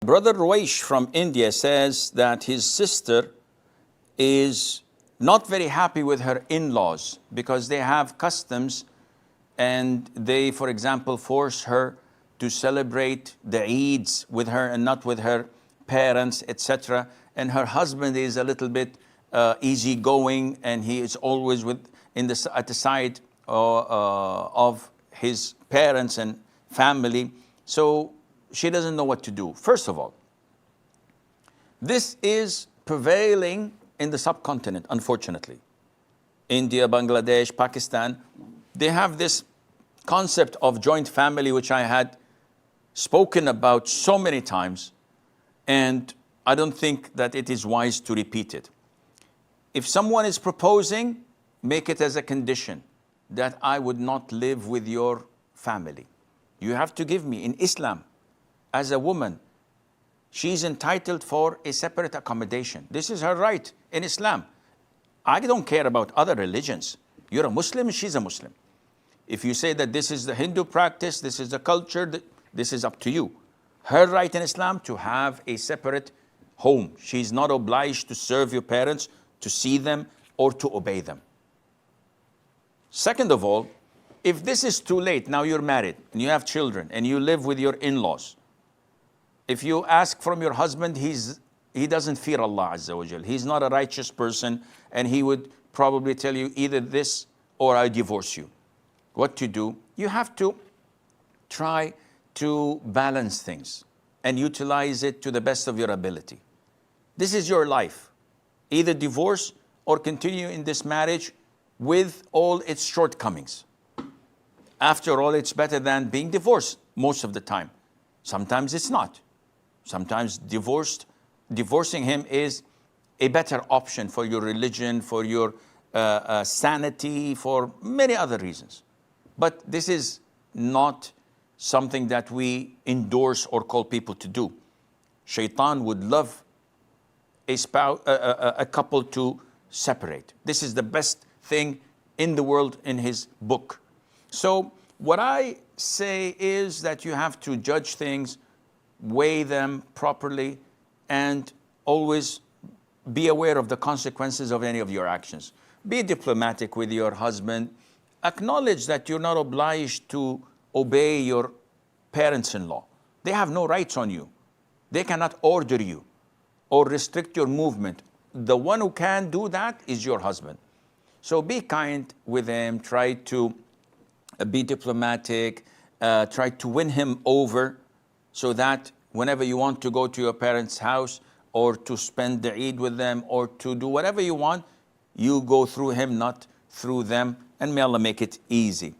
Brother Roish from India says that his sister is not very happy with her in-laws because they have customs and they, for example, force her to celebrate the Eids with her and not with her parents, etc. And her husband is a little bit easygoing, and he is always at the side of his parents and family. So she doesn't know what to do. First of all, this is prevailing in the subcontinent, unfortunately. India, Bangladesh, Pakistan, they have this concept of joint family, which I had spoken about so many times, and I don't think that it is wise to repeat it. If someone is proposing, make it as a condition that I would not live with your family. You have to give me, in Islam, as a woman, she's entitled for a separate accommodation. This is her right in Islam. I don't care about other religions. You're a Muslim, she's a Muslim. If you say that this is the Hindu practice, this is the culture, this is up to you. Her right in Islam to have a separate home. She's not obliged to serve your parents, to see them, or to obey them. Second of all, if this is too late, now you're married and you have children and you live with your in-laws. If you ask from your husband, he doesn't fear Allah Azza wa Jal. He's not a righteous person, and he would probably tell you either this or I divorce you. What to do? You have to try to balance things and utilize it to the best of your ability. This is your life. Either divorce or continue in this marriage with all its shortcomings. After all, it's better than being divorced most of the time. Sometimes it's not. Sometimes divorcing him is a better option for your religion, for your sanity, for many other reasons. But this is not something that we endorse or call people to do. Shaitan would love a couple to separate. This is the best thing in the world in his book. So what I say is that you have to judge things, weigh them properly, and always be aware of the consequences of any of your actions. Be diplomatic with your husband. Acknowledge that you're not obliged to obey your parents-in-law. They have no rights on you. They cannot order you or restrict your movement. The one who can do that is your husband. So be kind with him. Try to be diplomatic. Try to win him over so that whenever you want to go to your parents' house or to spend the Eid with them or to do whatever you want, you go through him, not through them. And may Allah make it easy.